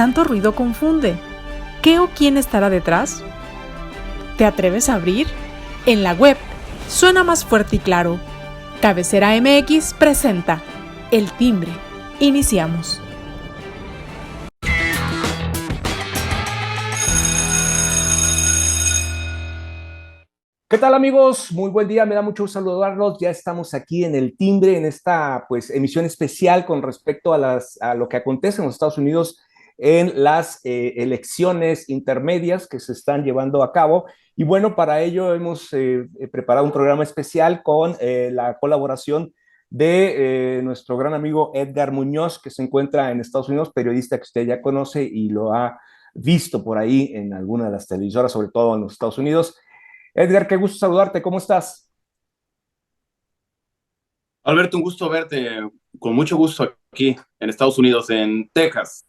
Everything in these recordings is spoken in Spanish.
tanto ruido confunde. ¿Qué o quién estará detrás? ¿Te atreves a abrir? En la web suena más fuerte y claro. Cabecera MX presenta El Timbre. Iniciamos. ¿Qué tal, amigos? Muy buen día, me da mucho gusto saludarlos. Ya estamos aquí en El Timbre, en esta emisión especial con respecto a lo que acontece en los Estados Unidos en las elecciones intermedias que se están llevando a cabo. Y bueno, para ello hemos preparado un programa especial con la colaboración de nuestro gran amigo Edgar Muñoz, que se encuentra en Estados Unidos, periodista que usted ya conoce y lo ha visto por ahí en alguna de las televisoras, sobre todo en los Estados Unidos. Edgar, qué gusto saludarte, ¿cómo estás? Alberto, un gusto verte, con mucho gusto aquí en Estados Unidos, en Texas.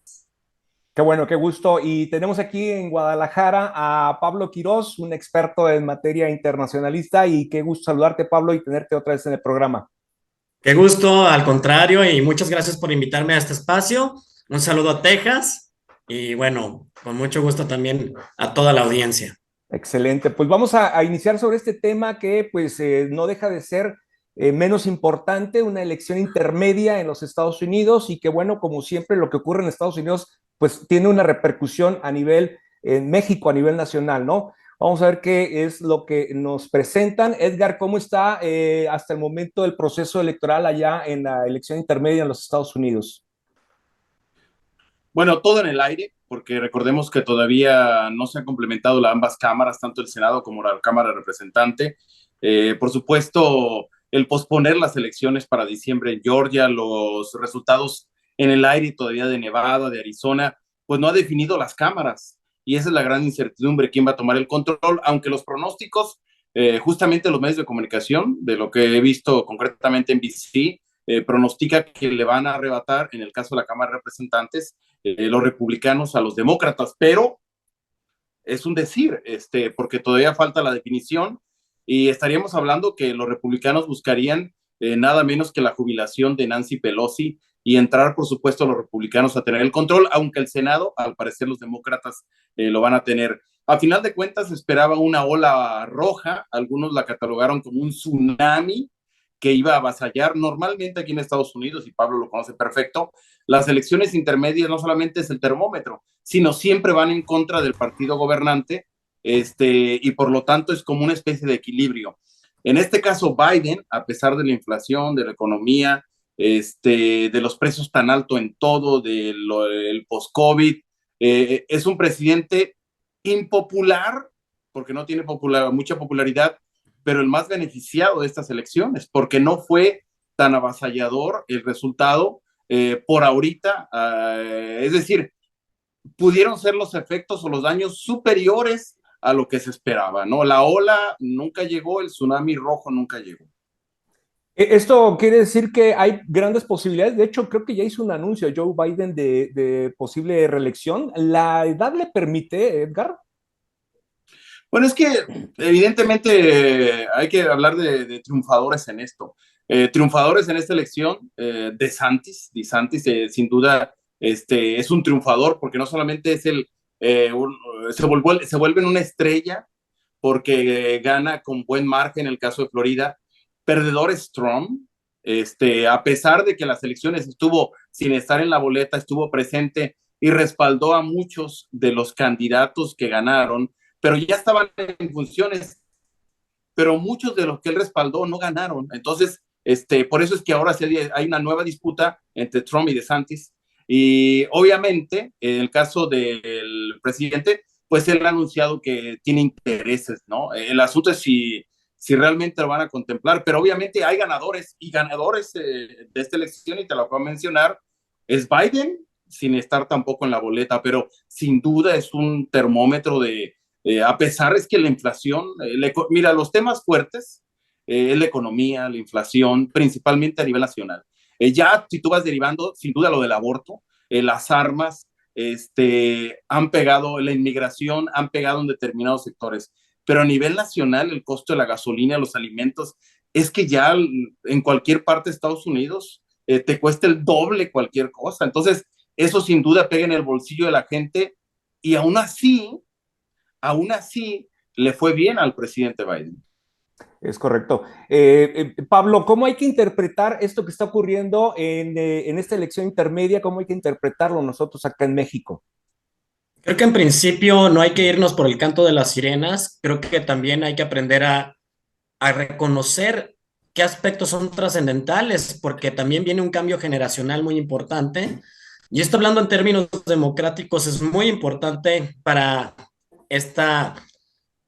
Qué bueno, qué gusto. Y tenemos aquí en Guadalajara a Pablo Quirós, un experto en materia internacionalista, y qué gusto saludarte, Pablo, y tenerte otra vez en el programa. Qué gusto, al contrario, y muchas gracias por invitarme a este espacio. Un saludo a Texas y bueno, con mucho gusto también a toda la audiencia. Excelente. Pues vamos a iniciar sobre este tema que no deja de ser menos importante, una elección intermedia en los Estados Unidos y que bueno, como siempre lo que ocurre en Estados Unidos pues tiene una repercusión a nivel en México, a nivel nacional, ¿no? Vamos a ver qué es lo que nos presentan. Edgar, ¿cómo está hasta el momento el proceso electoral allá en la elección intermedia en los Estados Unidos? Bueno, todo en el aire, porque recordemos que todavía no se han complementado ambas cámaras, tanto el Senado como la Cámara de Representantes. Por supuesto, el posponer las elecciones para diciembre en Georgia, los resultados en el aire todavía de Nevada, de Arizona, pues no ha definido las cámaras. Y esa es la gran incertidumbre, quién va a tomar el control, aunque los pronósticos, justamente los medios de comunicación, de lo que he visto concretamente en BC, pronostica que le van a arrebatar, en el caso de la Cámara de Representantes, los republicanos a los demócratas, pero es un decir, porque todavía falta la definición y estaríamos hablando que los republicanos buscarían nada menos que la jubilación de Nancy Pelosi y entrar, por supuesto, los republicanos a tener el control, aunque el Senado, al parecer, los demócratas lo van a tener. A final de cuentas, se esperaba una ola roja, algunos la catalogaron como un tsunami que iba a avasallar. Normalmente aquí en Estados Unidos, y Pablo lo conoce perfecto, las elecciones intermedias no solamente es el termómetro, sino siempre van en contra del partido gobernante, y por lo tanto es como una especie de equilibrio. En este caso, Biden, a pesar de la inflación, de la economía, de los precios tan altos en todo, del post-COVID, es un presidente impopular, porque no tiene mucha popularidad, pero el más beneficiado de estas elecciones, porque no fue tan avasallador el resultado por ahorita. Es decir, pudieron ser los efectos o los daños superiores a lo que se esperaba, ¿no? La ola nunca llegó, el tsunami rojo nunca llegó. Esto quiere decir que hay grandes posibilidades. De hecho, creo que ya hizo un anuncio Joe Biden de posible reelección. ¿La edad le permite, Edgar? Bueno, es que evidentemente hay que hablar de triunfadores en esto. Triunfadores en esta elección, DeSantis sin duda es un triunfador porque no solamente es se vuelve en una estrella porque gana con buen margen en el caso de Florida. Perdedor es Trump, a pesar de que las elecciones estuvo sin estar en la boleta, estuvo presente y respaldó a muchos de los candidatos que ganaron, pero ya estaban en funciones, pero muchos de los que él respaldó no ganaron. Entonces, por eso es que ahora hay una nueva disputa entre Trump y DeSantis. Y obviamente, en el caso del presidente, pues él ha anunciado que tiene intereses, ¿no? El asunto es si realmente lo van a contemplar, pero obviamente hay ganadores y ganadores de esta elección, y te lo acabo de mencionar, es Biden, sin estar tampoco en la boleta, pero sin duda es un termómetro a pesar es que la inflación, mira, los temas fuertes es la economía, la inflación, principalmente a nivel nacional. Ya si tú vas derivando, sin duda lo del aborto, las armas, han pegado, la inmigración han pegado en determinados sectores, pero a nivel nacional el costo de la gasolina, los alimentos, es que ya en cualquier parte de Estados Unidos te cuesta el doble cualquier cosa. Entonces, eso sin duda pega en el bolsillo de la gente y aún así le fue bien al presidente Biden. Es correcto. Pablo, ¿cómo hay que interpretar esto que está ocurriendo en esta elección intermedia? ¿Cómo hay que interpretarlo nosotros acá en México? Creo que en principio no hay que irnos por el canto de las sirenas, creo que también hay que aprender a reconocer qué aspectos son trascendentales, porque también viene un cambio generacional muy importante. Y esto hablando en términos democráticos es muy importante para esta,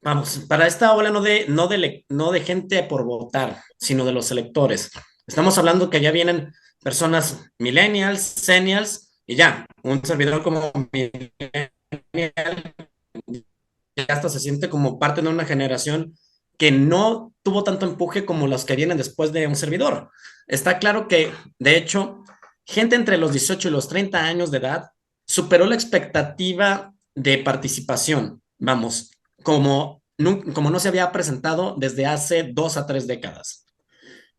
vamos, para esta ola no de gente por votar, sino de los electores. Estamos hablando que ya vienen personas millennials, senials, y ya, un servidor como millennial ya hasta se siente como parte de una generación que no tuvo tanto empuje como los que vienen después de un servidor. Está claro que, de hecho, gente entre los 18 y los 30 años de edad superó la expectativa de participación, vamos, como no se había presentado desde hace 2 a 3 décadas.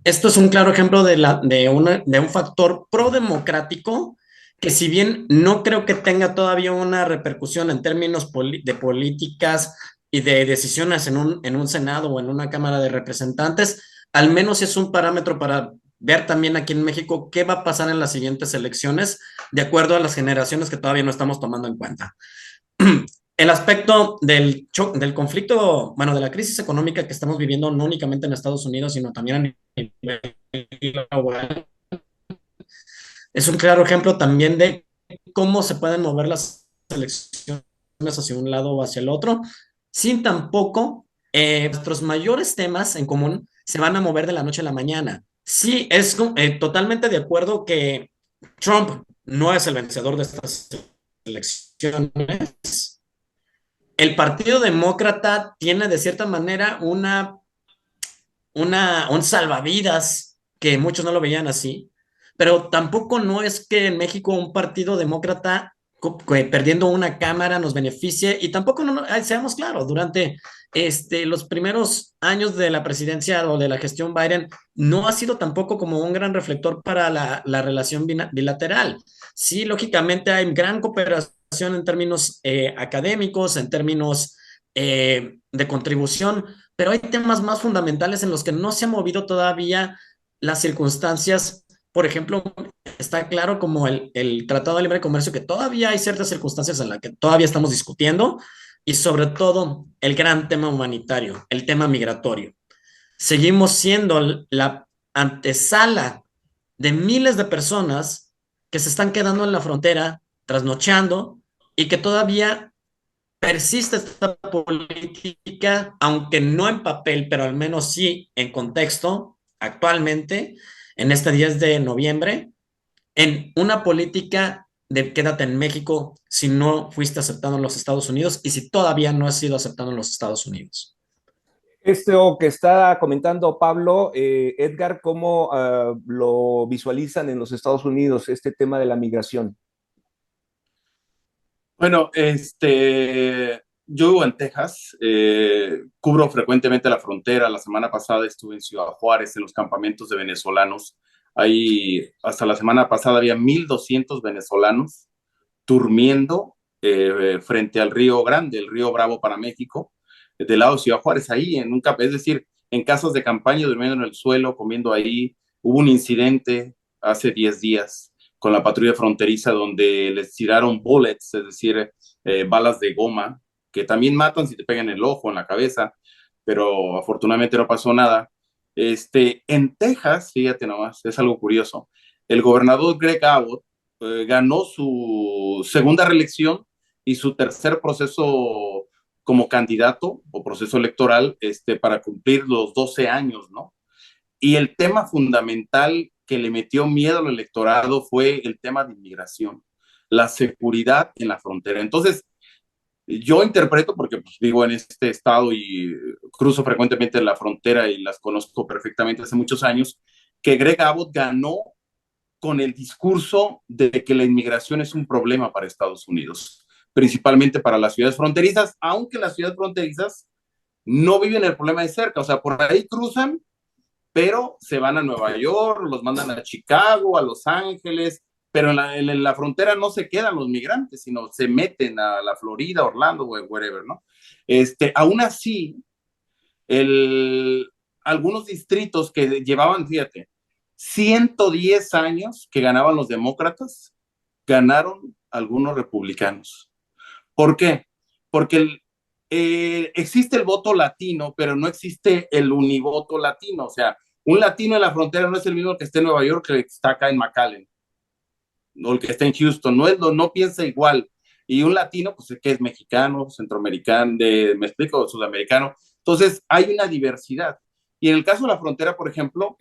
Esto es un claro ejemplo de un factor pro-democrático que si bien no creo que tenga todavía una repercusión en términos de políticas y de decisiones en un Senado o en una Cámara de Representantes, al menos es un parámetro para ver también aquí en México qué va a pasar en las siguientes elecciones de acuerdo a las generaciones que todavía no estamos tomando en cuenta. El aspecto del conflicto, bueno, de la crisis económica que estamos viviendo no únicamente en Estados Unidos, sino también a nivel global, es un claro ejemplo también de cómo se pueden mover las elecciones hacia un lado o hacia el otro, sin tampoco nuestros mayores temas en común se van a mover de la noche a la mañana. Sí, es totalmente de acuerdo que Trump no es el vencedor de estas elecciones. El Partido Demócrata tiene de cierta manera un salvavidas que muchos no lo veían así, pero tampoco no es que en México un partido demócrata perdiendo una cámara nos beneficie y tampoco, seamos claros, durante los primeros años de la presidencia o de la gestión Biden no ha sido tampoco como un gran reflector para la relación bilateral. Sí, lógicamente hay gran cooperación en términos académicos, en términos de contribución, pero hay temas más fundamentales en los que no se ha movido todavía las circunstancias. Por ejemplo, está claro como el Tratado de Libre Comercio, que todavía hay ciertas circunstancias en las que todavía estamos discutiendo, y sobre todo el gran tema humanitario, el tema migratorio. Seguimos siendo la antesala de miles de personas que se están quedando en la frontera, trasnochando, y que todavía persiste esta política, aunque no en papel, pero al menos sí en contexto, actualmente, en este 10 de noviembre, en una política de quédate en México si no fuiste aceptado en los Estados Unidos y si todavía no has sido aceptado en los Estados Unidos. Esto que está comentando Pablo, Edgar, ¿cómo lo visualizan en los Estados Unidos, este tema de la migración? Bueno, yo vivo en Texas, cubro frecuentemente la frontera. La semana pasada estuve en Ciudad Juárez, en los campamentos de venezolanos. Ahí, hasta la semana pasada había 1,200 venezolanos durmiendo frente al Río Grande, el Río Bravo para México, del lado de Ciudad Juárez, ahí es decir, en casas de campaña, durmiendo en el suelo, comiendo ahí. Hubo un incidente hace 10 días con la patrulla fronteriza donde les tiraron bullets, es decir, balas de goma, que también matan si te pegan en el ojo, en la cabeza, pero afortunadamente no pasó nada. En Texas, fíjate nomás, es algo curioso, el gobernador Greg Abbott ganó su segunda reelección y su tercer proceso como candidato o proceso electoral para cumplir los 12 años, ¿no? Y el tema fundamental que le metió miedo al electorado fue el tema de inmigración, la seguridad en la frontera. Entonces, yo interpreto, porque pues, vivo en este estado y cruzo frecuentemente la frontera y las conozco perfectamente hace muchos años, que Greg Abbott ganó con el discurso de que la inmigración es un problema para Estados Unidos, principalmente para las ciudades fronterizas, aunque las ciudades fronterizas no viven el problema de cerca, o sea, por ahí cruzan, pero se van a Nueva York, los mandan a Chicago, a Los Ángeles, pero en la frontera no se quedan los migrantes, sino se meten a la Florida, Orlando, o wherever, ¿no? Aún así, el, algunos distritos que llevaban, fíjate, 110 años que ganaban los demócratas, ganaron algunos republicanos. ¿Por qué? Porque existe el voto latino, pero no existe el univoto latino. O sea, un latino en la frontera no es el mismo que esté en Nueva York que está acá en McAllen, o el que está en Houston, no piensa igual. Y un latino, pues que es mexicano, centroamericano, me explico, sudamericano. Entonces, hay una diversidad. Y en el caso de la frontera, por ejemplo,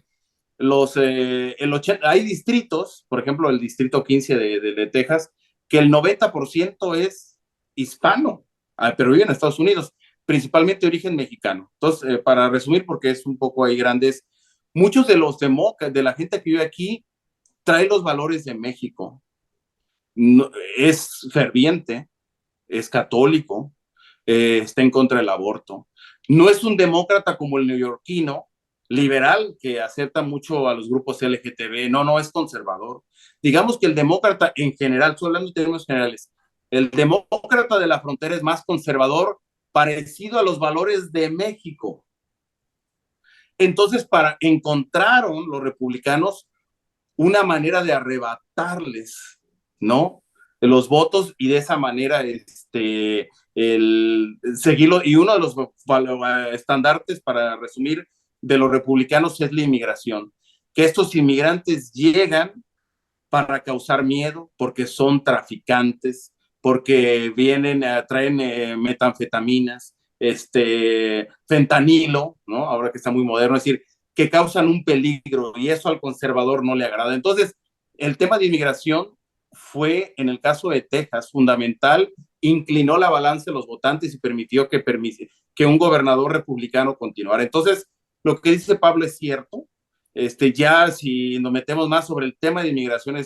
hay distritos, por ejemplo, el distrito 15 de Texas, que el 90% es hispano, pero vive en Estados Unidos, principalmente de origen mexicano. Entonces, para resumir, porque es un poco ahí grandes, muchos de de la gente que vive aquí trae los valores de México. No, es ferviente, es católico, está en contra del aborto. No es un demócrata como el neoyorquino, liberal, que acepta mucho a los grupos LGTB. No, no es conservador. Digamos que el demócrata en general, estoy hablando en términos generales, el demócrata de la frontera es más conservador, parecido a los valores de México. Entonces, encontraron los republicanos una manera de arrebatarles, ¿no? Los votos y de esa manera seguirlo. Y uno de los estandartes, para resumir, de los republicanos es la inmigración, que estos inmigrantes llegan para causar miedo, porque son traficantes, porque traen metanfetaminas, fentanilo, ¿no? Ahora que está muy moderno, es decir, que causan un peligro, y eso al conservador no le agrada. Entonces, el tema de inmigración fue, en el caso de Texas, fundamental, inclinó la balanza de los votantes y permitió que un gobernador republicano continuara. Entonces, lo que dice Pablo es cierto. Ya si nos metemos más sobre el tema de inmigración,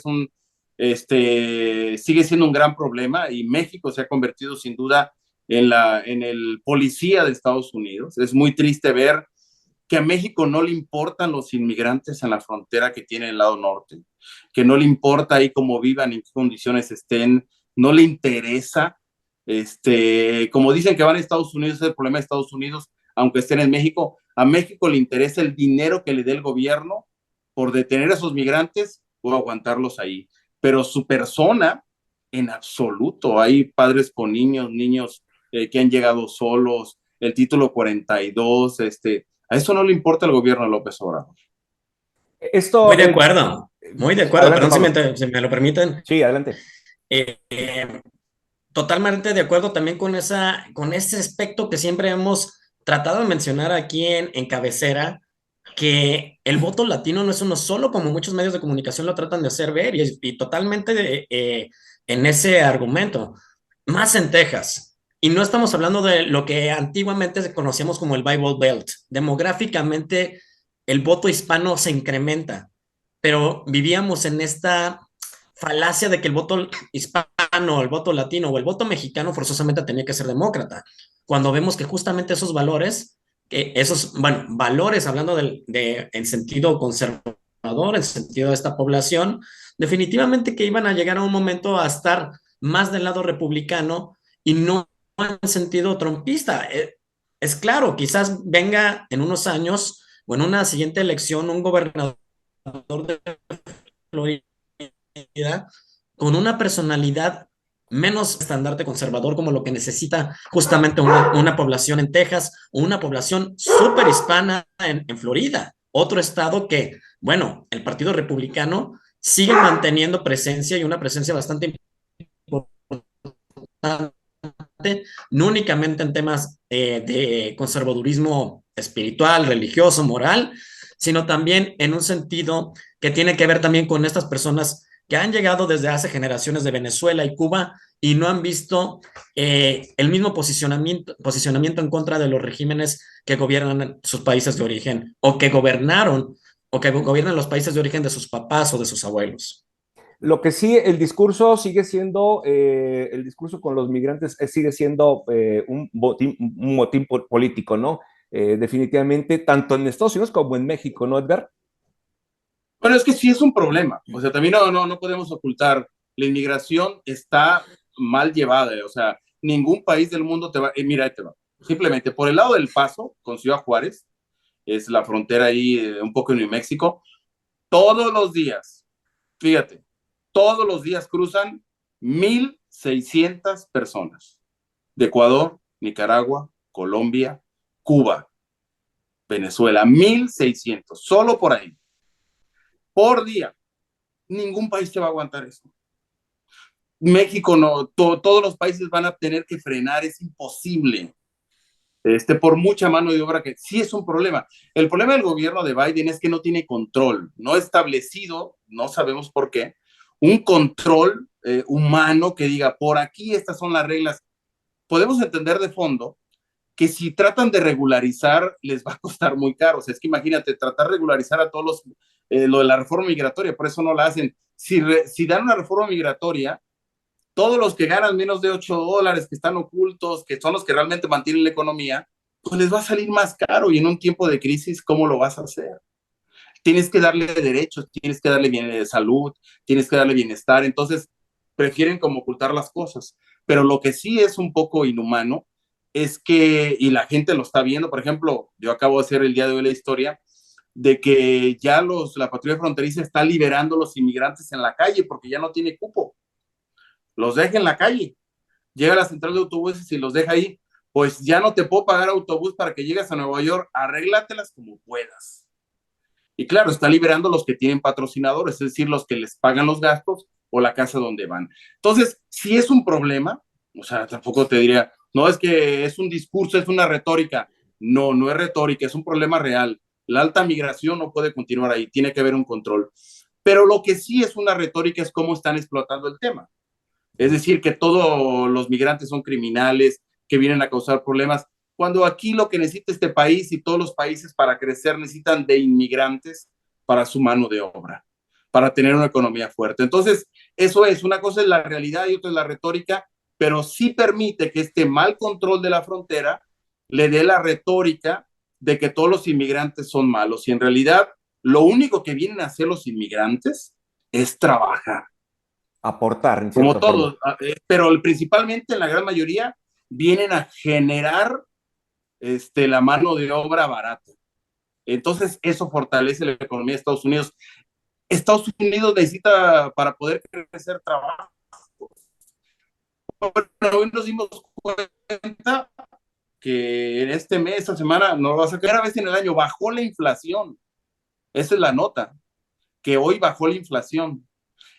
sigue siendo un gran problema, y México se ha convertido sin duda en el policía de Estados Unidos. Es muy triste ver que a México no le importan los inmigrantes en la frontera que tiene el lado norte, que no le importa ahí cómo vivan, en qué condiciones estén, no le interesa. Como dicen que van a Estados Unidos, es el problema de Estados Unidos, aunque estén en México. A México le interesa el dinero que le dé el gobierno por detener a esos migrantes o aguantarlos ahí. Pero su persona, en absoluto. Hay padres con niños que han llegado solos, el título 42, a eso no le importa al gobierno de López Obrador. Esto, muy de acuerdo, adelante, perdón Pablo. si me lo permiten. Sí, adelante. Totalmente de acuerdo también con ese aspecto que siempre hemos tratado de mencionar aquí en Cabecera, que el voto latino no es uno solo, como muchos medios de comunicación lo tratan de hacer ver, y totalmente en ese argumento. Más en Texas. Y no estamos hablando de lo que antiguamente conocíamos como el Bible Belt. Demográficamente, el voto hispano se incrementa, pero vivíamos en esta falacia de que el voto hispano, el voto latino o el voto mexicano forzosamente tenía que ser demócrata, cuando vemos que justamente esos valores, valores hablando en sentido conservador, en sentido de esta población, definitivamente que iban a llegar a un momento a estar más del lado republicano y no en sentido trumpista. Es claro, quizás venga en unos años o en una siguiente elección un gobernador de Florida con una personalidad menos estandarte conservador, como lo que necesita justamente una población en Texas o una población súper hispana en Florida, otro estado que, bueno, el Partido Republicano sigue manteniendo presencia, y una presencia bastante importante, no únicamente en temas de conservadurismo espiritual, religioso, moral, sino también en un sentido que tiene que ver también con estas personas que han llegado desde hace generaciones de Venezuela y Cuba y no han visto el mismo posicionamiento en contra de los regímenes que gobiernan sus países de origen, o que gobernaron o que gobiernan los países de origen de sus papás o de sus abuelos. Lo que sí, el discurso sigue siendo, el discurso con los migrantes sigue siendo un motín político, ¿no? Definitivamente, tanto en Estados Unidos como en México, ¿no, Edgar? Bueno, es que sí es un problema. O sea, también no podemos ocultar. La inmigración está mal llevada. O sea, ningún país del mundo te va. Mira, ahí te va. Simplemente por el lado del Paso, con Ciudad Juárez, es la frontera ahí, un poco en New México, todos los días, fíjate, todos los días cruzan 1,600 personas de Ecuador, Nicaragua, Colombia, Cuba, Venezuela, 1,600, solo por ahí, por día. Ningún país te va a aguantar eso. México no, todos los países van a tener que frenar, es imposible. Por mucha mano de obra que sí es un problema. El problema del gobierno de Biden es que no tiene control, no establecido, no sabemos por qué, un control humano que diga, por aquí estas son las reglas. Podemos entender de fondo que si tratan de regularizar, les va a costar muy caro. O sea, es que imagínate, tratar de regularizar a todos lo de la reforma migratoria, por eso no la hacen. Si dan una reforma migratoria, todos los que ganan menos de $8, que están ocultos, que son los que realmente mantienen la economía, pues les va a salir más caro y en un tiempo de crisis, ¿cómo lo vas a hacer? Tienes que darle derechos, tienes que darle bien de salud, tienes que darle bienestar, entonces prefieren como ocultar las cosas. Pero lo que sí es un poco inhumano es que, y la gente lo está viendo, por ejemplo, yo acabo de hacer el día de hoy la historia de que ya la patrulla fronteriza está liberando a los inmigrantes en la calle porque ya no tiene cupo. Los deja en la calle, llega a la central de autobuses y los deja ahí. Pues ya no te puedo pagar autobús para que llegues a Nueva York, arréglatelas como puedas. Y claro, está liberando los que tienen patrocinadores, es decir, los que les pagan los gastos o la casa donde van. Entonces, si es un problema, o sea, tampoco te diría, no es que es un discurso, es una retórica. No, no es retórica, es un problema real. La alta migración no puede continuar ahí, tiene que haber un control. Pero lo que sí es una retórica es cómo están explotando el tema. Es decir, que todos los migrantes son criminales, que vienen a causar problemas, cuando aquí lo que necesita este país y todos los países para crecer necesitan de inmigrantes para su mano de obra, para tener una economía fuerte. Entonces, eso es, una cosa es la realidad y otra es la retórica, pero sí permite que este mal control de la frontera le dé la retórica de que todos los inmigrantes son malos y en realidad lo único que vienen a hacer los inmigrantes es trabajar Aportar, en como cierta forma. todos, pero principalmente en la gran mayoría vienen a generar la mano de obra barata. Entonces, eso fortalece la economía de Estados Unidos. Estados Unidos necesita, para poder crecer, trabajo. Bueno, hoy nos dimos cuenta que en este mes, esta semana, no va a sacar a vez en el año, bajó la inflación. Esa es la nota, que hoy bajó la inflación.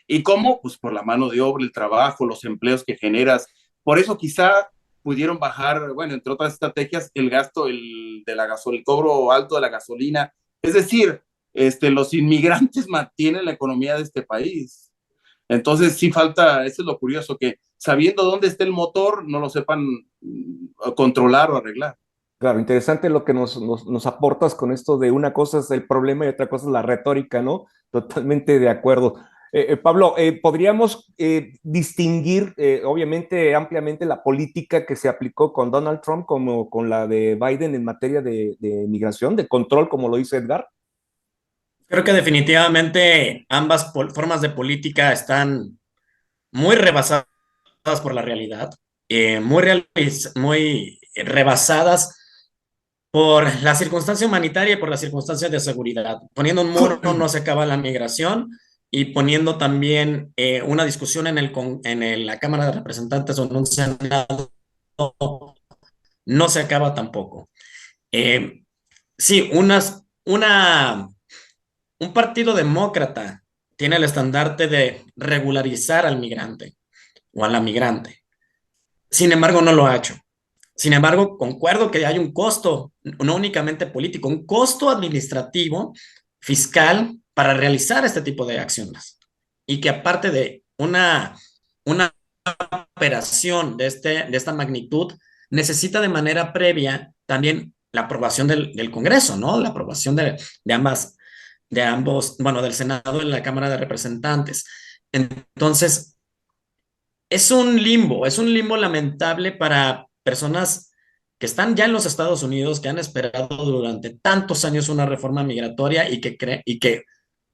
¿Y cómo? Pues por la mano de obra, el trabajo, los empleos que generas. Por eso quizá pudieron bajar, bueno, entre otras estrategias, el gasto el cobro alto de la gasolina. Es decir, los inmigrantes mantienen la economía de este país. Entonces sí falta, eso es lo curioso, que sabiendo dónde está el motor, no lo sepan controlar o arreglar. Claro, interesante lo que nos aportas con esto de una cosa es el problema y otra cosa es la retórica, ¿no? Totalmente de acuerdo. Pablo, ¿podríamos distinguir, obviamente, ampliamente la política que se aplicó con Donald Trump como con la de Biden en materia de migración, de control, como lo dice Edgar? Creo que definitivamente ambas formas de política están muy rebasadas por la realidad, muy rebasadas por la circunstancia humanitaria y por las circunstancias de seguridad. Poniendo un muro no se acaba la migración y poniendo también una discusión en la Cámara de Representantes o en un Senado no se acaba tampoco. Sí, un partido demócrata tiene el estandarte de regularizar al migrante o a la migrante. Sin embargo, no lo ha hecho. Sin embargo, concuerdo que hay un costo, no únicamente político, un costo administrativo, fiscal, para realizar este tipo de acciones. Y que aparte de una operación de esta magnitud, necesita de manera previa también la aprobación del Congreso, ¿no? La aprobación de ambos, bueno, del Senado y la Cámara de Representantes. Entonces, es un limbo lamentable para personas que están ya en los Estados Unidos, que han esperado durante tantos años una reforma migratoria y que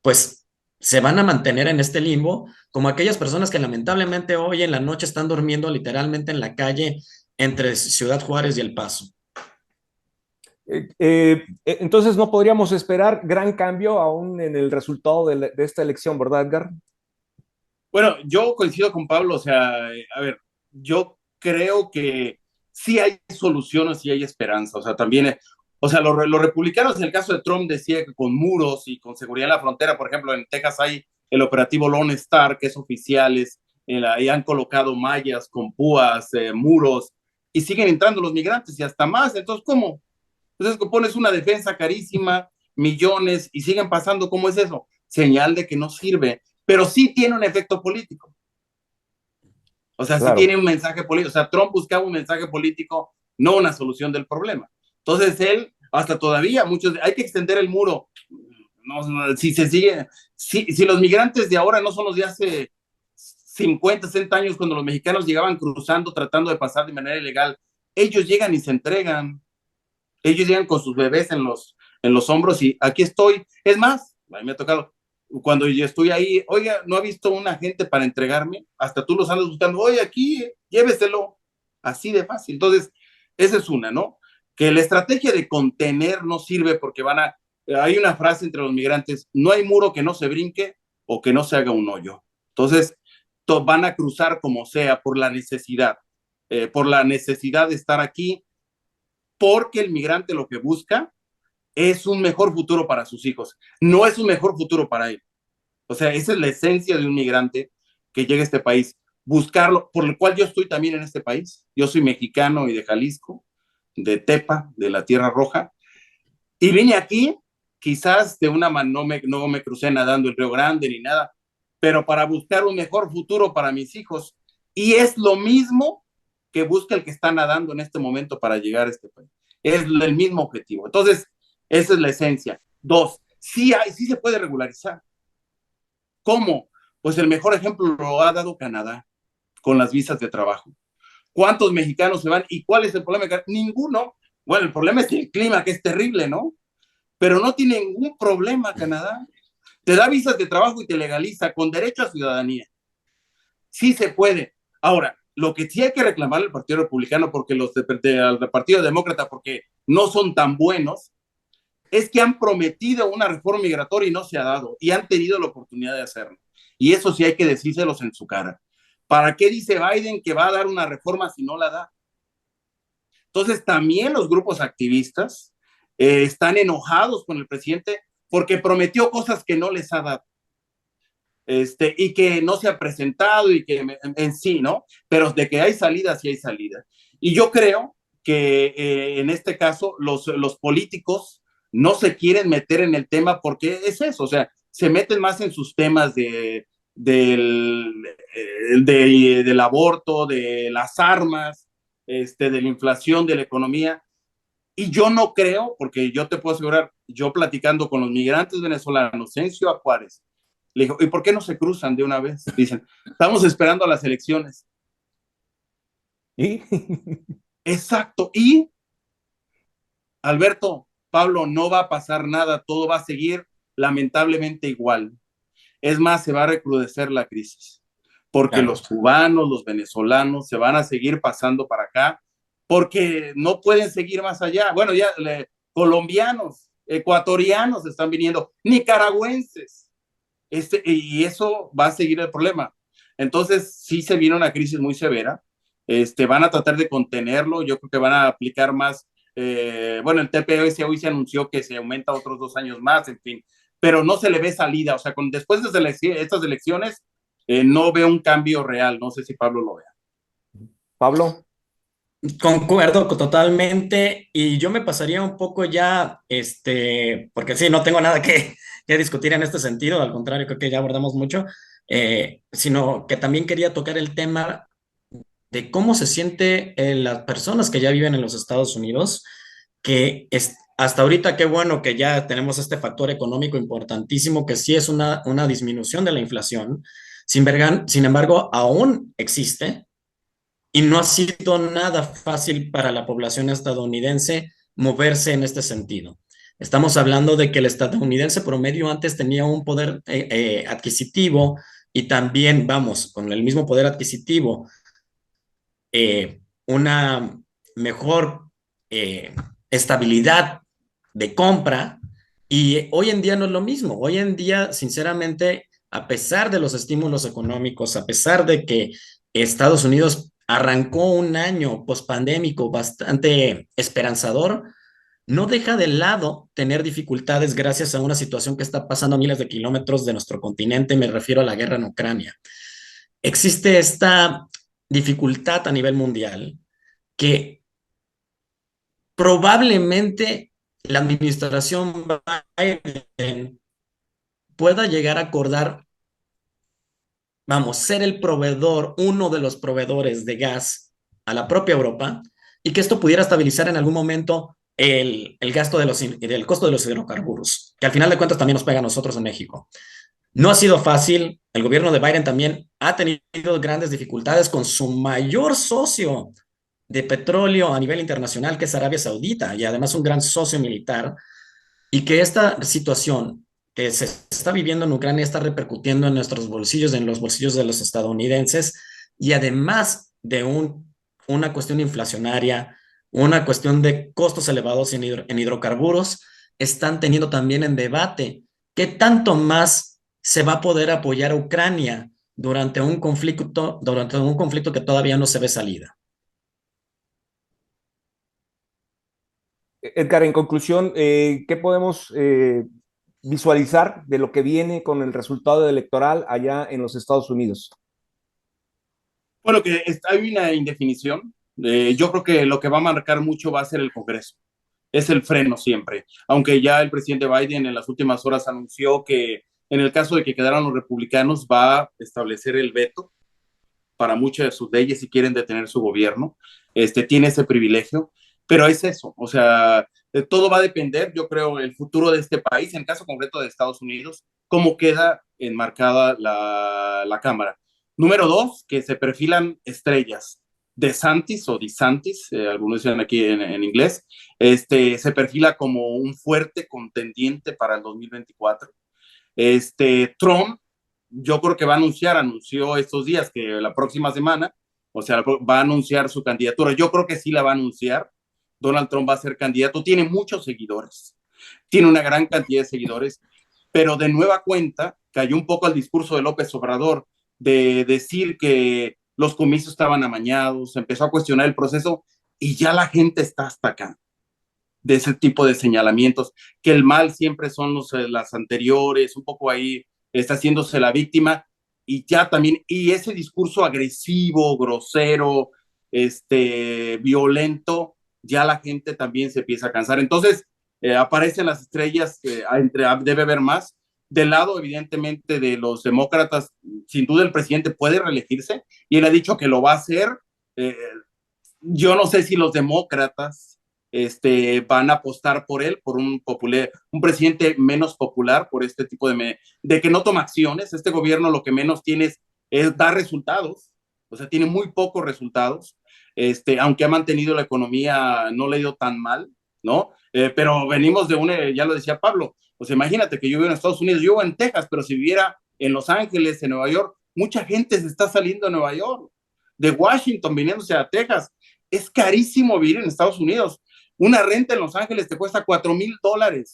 pues se van a mantener en este limbo, como aquellas personas que lamentablemente hoy en la noche están durmiendo literalmente en la calle entre Ciudad Juárez y El Paso. Entonces no podríamos esperar gran cambio aún en el resultado de esta elección, ¿verdad, Edgar? Bueno, yo coincido con Pablo, o sea, a ver, yo creo que sí hay soluciones, sí hay esperanza, o sea, también, o sea, los republicanos en el caso de Trump decía que con muros y con seguridad en la frontera, por ejemplo, en Texas hay el operativo Lone Star, que es oficiales, y han colocado mallas con púas, muros, y siguen entrando los migrantes y hasta más, entonces, ¿cómo? Entonces pones una defensa carísima, millones, y siguen pasando, ¿cómo es eso? Señal de que no sirve, pero sí tiene un efecto político. O sea, sí Claro. tiene un mensaje político. O sea, Trump buscaba un mensaje político, no una solución del problema. Entonces él, hasta todavía, muchos, hay que extender el muro. No, si se sigue, si los migrantes de ahora no son los de hace 50, 60 años, cuando los mexicanos llegaban cruzando, tratando de pasar de manera ilegal, ellos llegan y se entregan. Ellos llegan con sus bebés en los hombros y aquí estoy. Es más, a mí me ha tocado, cuando yo estoy ahí, oiga, ¿no ha visto un agente para entregarme? Hasta tú los andas buscando, oye, aquí, lléveselo. Así de fácil. Entonces, esa es una, ¿no? Que la estrategia de contener no sirve porque hay una frase entre los migrantes, no hay muro que no se brinque o que no se haga un hoyo. Entonces, van a cruzar como sea por la necesidad de estar aquí, porque el migrante lo que busca es un mejor futuro para sus hijos, no es un mejor futuro para él. O sea, esa es la esencia de un migrante que llega a este país, buscarlo, por lo cual yo estoy también en este país. Yo soy mexicano y de Jalisco, de Tepa, de la Tierra Roja, y vine aquí, quizás de una manera, no me crucé nadando el Río Grande ni nada, pero para buscar un mejor futuro para mis hijos. Y es lo mismo que busca el que está nadando en este momento para llegar a este país. Es el mismo objetivo. Entonces, esa es la esencia. Dos, sí se puede regularizar. ¿Cómo? Pues el mejor ejemplo lo ha dado Canadá con las visas de trabajo. ¿Cuántos mexicanos se van? ¿Y cuál es el problema? Ninguno. Bueno, el problema es el clima, que es terrible, ¿no? Pero no tiene ningún problema Canadá. Te da visas de trabajo y te legaliza con derecho a ciudadanía. Sí se puede. Ahora, lo que sí hay que reclamar al Partido Republicano, porque al Partido Demócrata, porque no son tan buenos, es que han prometido una reforma migratoria y no se ha dado, y han tenido la oportunidad de hacerlo. Y eso sí hay que decírselos en su cara. ¿Para qué dice Biden que va a dar una reforma si no la da? Entonces, también los grupos activistas están enojados con el presidente porque prometió cosas que no les ha dado. Y que no se ha presentado y que en sí, ¿no? Pero de que hay salidas, sí hay salidas. Y yo creo que en este caso los políticos no se quieren meter en el tema porque es eso, o sea, se meten más en sus temas del aborto, de las armas, de la inflación, de la economía. Y yo no creo, porque yo te puedo asegurar, yo platicando con los migrantes venezolanos en Ciudad Juárez, le digo, ¿y por qué no se cruzan de una vez? Dicen, estamos esperando a las elecciones. ¿Y? Exacto. Y, Alberto, Pablo, no va a pasar nada, todo va a seguir lamentablemente igual. Es más, se va a recrudecer la crisis, porque Claro. los cubanos, los venezolanos se van a seguir pasando para acá, porque no pueden seguir más allá. Bueno, ya colombianos, ecuatorianos están viniendo, nicaragüenses. Y eso va a seguir el problema. Entonces, sí se viene una crisis muy severa. Van a tratar de contenerlo. Yo creo que van a aplicar más. Bueno, el TPS hoy se anunció que se aumenta otros 2 años más, en fin. Pero no se le ve salida. O sea, después de estas elecciones, no veo un cambio real. No sé si Pablo lo vea. Pablo. Concuerdo totalmente y yo me pasaría un poco ya, porque sí, no tengo nada que discutir en este sentido, al contrario, creo que ya abordamos mucho, sino que también quería tocar el tema de cómo se siente las personas que ya viven en los Estados Unidos, hasta ahorita qué bueno que ya tenemos este factor económico importantísimo, que sí es una disminución de la inflación, sin embargo, aún existe. Y no ha sido nada fácil para la población estadounidense moverse en este sentido. Estamos hablando de que el estadounidense promedio antes tenía un poder adquisitivo y también, vamos, con el mismo poder adquisitivo, una mejor estabilidad de compra y hoy en día no es lo mismo. Hoy en día, sinceramente, a pesar de los estímulos económicos, a pesar de que Estados Unidos arrancó un año pospandémico bastante esperanzador, no deja de lado tener dificultades gracias a una situación que está pasando a miles de kilómetros de nuestro continente, me refiero a la guerra en Ucrania. Existe esta dificultad a nivel mundial que probablemente la administración Biden pueda llegar a acordar, vamos, ser el proveedor, uno de los proveedores de gas a la propia Europa y que esto pudiera estabilizar en algún momento el gasto del costo de los hidrocarburos, que al final de cuentas también nos pega a nosotros en México. No ha sido fácil, el gobierno de Biden también ha tenido grandes dificultades con su mayor socio de petróleo a nivel internacional, que es Arabia Saudita, y además un gran socio militar, y que esta situación que se está viviendo en Ucrania está repercutiendo en nuestros bolsillos, en los bolsillos de los estadounidenses, y además de una cuestión inflacionaria, una cuestión de costos elevados en hidrocarburos, están teniendo también en debate qué tanto más se va a poder apoyar a Ucrania durante un conflicto que todavía no se ve salida. Edgar, en conclusión, ¿qué podemos visualizar de lo que viene con el resultado electoral allá en los Estados Unidos? Bueno, hay una indefinición. Yo creo que lo que va a marcar mucho va a ser el Congreso. Es el freno siempre. Aunque ya el presidente Biden en las últimas horas anunció que en el caso de que quedaran los republicanos va a establecer el veto para muchas de sus leyes si quieren detener su gobierno. Tiene ese privilegio, pero es eso. O sea, todo va a depender, yo creo, el futuro de este país, en el caso concreto de Estados Unidos, cómo queda enmarcada la Cámara. Número dos, que se perfilan estrellas. DeSantis o DeSantis, algunos dicen aquí en inglés, se perfila como un fuerte contendiente para el 2024. Trump, yo creo que anunció estos días que la próxima semana, o sea, va a anunciar su candidatura. Yo creo que sí la va a anunciar. Donald Trump va a ser candidato. Tiene muchos seguidores, tiene una gran cantidad de seguidores, pero de nueva cuenta cayó un poco al discurso de López Obrador de decir que los comicios estaban amañados, empezó a cuestionar el proceso y ya la gente está hasta acá de ese tipo de señalamientos, que el mal siempre son las anteriores, un poco ahí está haciéndose la víctima, y ya también, y ese discurso agresivo, grosero, violento, ya la gente también se empieza a cansar. Entonces, aparecen las estrellas, debe haber más. Del lado, evidentemente, de los demócratas, sin duda el presidente puede reelegirse, y él ha dicho que lo va a hacer. Yo no sé si los demócratas van a apostar por él, por un presidente menos popular, por este tipo de que no toma acciones. Este gobierno lo que menos tiene es dar resultados, o sea, tiene muy pocos resultados, aunque ha mantenido la economía, no le ha ido tan mal, ¿no? Pero venimos de ya lo decía Pablo, o sea, imagínate que yo vivo en Estados Unidos, yo vivo en Texas, pero si viviera en Los Ángeles, en Nueva York, mucha gente se está saliendo de Nueva York, de Washington, viniéndose a Texas. Es carísimo vivir en Estados Unidos. Una renta en Los Ángeles te cuesta $4,000.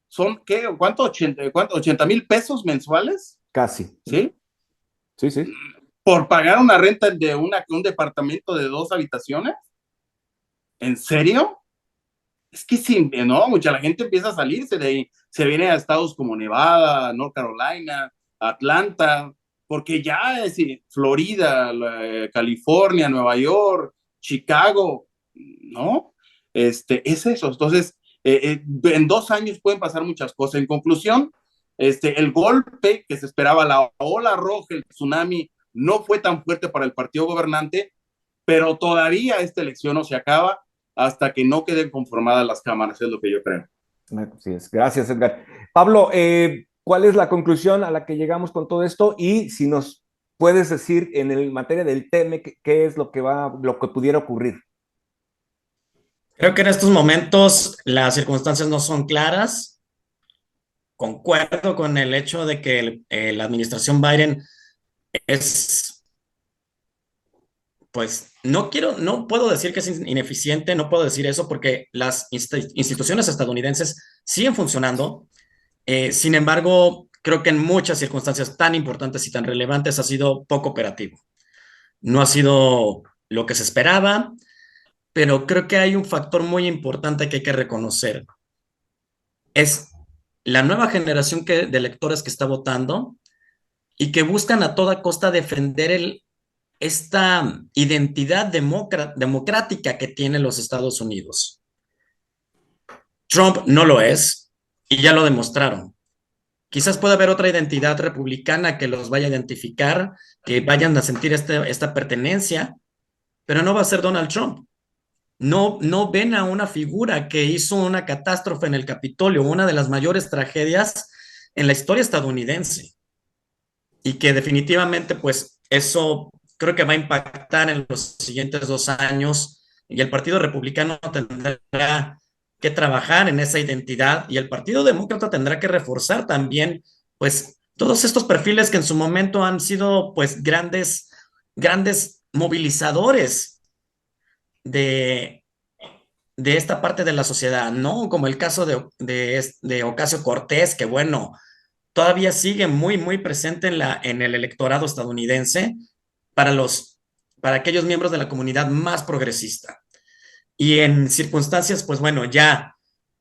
¿Son qué? ¿Cuánto? ¿80,000 pesos mensuales? Casi. ¿Sí? Sí, sí. Por pagar una renta de un departamento de 2 habitaciones. ¿En serio? Es que sí, no, mucha la gente empieza a salirse de ahí. Se viene a estados como Nevada, North Carolina, Atlanta, porque ya es Florida, California, Nueva York, Chicago, ¿no? Es eso. Entonces, en 2 años pueden pasar muchas cosas. En conclusión, el golpe que se esperaba, la ola roja, el tsunami, no fue tan fuerte para el partido gobernante, pero todavía esta elección no se acaba hasta que no queden conformadas las cámaras, es lo que yo creo. Así es. Gracias, Edgar. Pablo, ¿cuál es la conclusión a la que llegamos con todo esto? Y si nos puedes decir en materia del TEMEC, ¿qué es lo que pudiera ocurrir? Creo que en estos momentos las circunstancias no son claras. Concuerdo con el hecho de que la administración Biden es, pues, no puedo decir que es ineficiente, no puedo decir eso porque las instituciones estadounidenses siguen funcionando. Sin embargo, creo que en muchas circunstancias tan importantes y tan relevantes ha sido poco operativo. No ha sido lo que se esperaba, pero creo que hay un factor muy importante que hay que reconocer. Es la nueva generación de electores que está votando y que buscan a toda costa defender esta identidad democrática que tienen los Estados Unidos. Trump no lo es y ya lo demostraron. Quizás pueda haber otra identidad republicana que los vaya a identificar, que vayan a sentir esta pertenencia, pero no va a ser Donald Trump. No ven a una figura que hizo una catástrofe en el Capitolio, una de las mayores tragedias en la historia estadounidense. Y que definitivamente, pues, eso creo que va a impactar en los siguientes 2 años y el Partido Republicano tendrá que trabajar en esa identidad y el Partido Demócrata tendrá que reforzar también, pues, todos estos perfiles que en su momento han sido, pues, grandes movilizadores de, de esta parte de la sociedad, ¿no? Como el caso de Ocasio Cortés, que bueno, todavía sigue muy presente en el electorado estadounidense para para aquellos miembros de la comunidad más progresista. Y en circunstancias, pues bueno, ya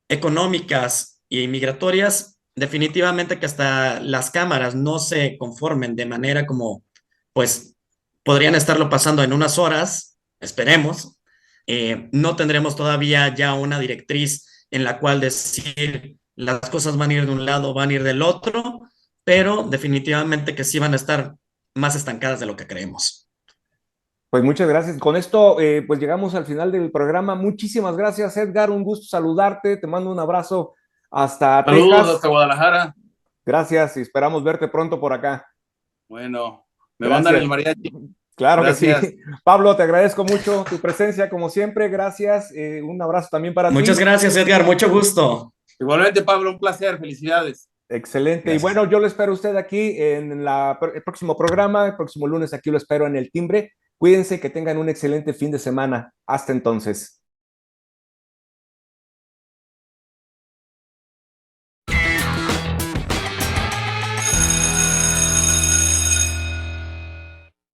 económicas y migratorias, definitivamente que hasta las cámaras no se conformen de manera como, pues, podrían estarlo pasando en unas horas, esperemos. No tendremos todavía ya una directriz en la cual decir las cosas van a ir de un lado, van a ir del otro, pero definitivamente que sí van a estar más estancadas de lo que creemos. Pues muchas gracias. Con esto, pues llegamos al final del programa. Muchísimas gracias, Edgar. Un gusto saludarte. Te mando un abrazo hasta Saludos Texas. hasta Guadalajara. Gracias y esperamos verte pronto por acá. Bueno, me Gracias. mandan el mariachi. Claro Gracias. que sí. Pablo, te agradezco mucho tu presencia, como siempre. Gracias. Un abrazo también para ti. Muchas gracias, Edgar. Mucho gusto. Igualmente, Pablo, un placer. Felicidades. Excelente. Gracias. Y bueno, yo lo espero a usted aquí en el próximo programa. El próximo lunes aquí lo espero en El Timbre. Cuídense, que tengan un excelente fin de semana. Hasta entonces.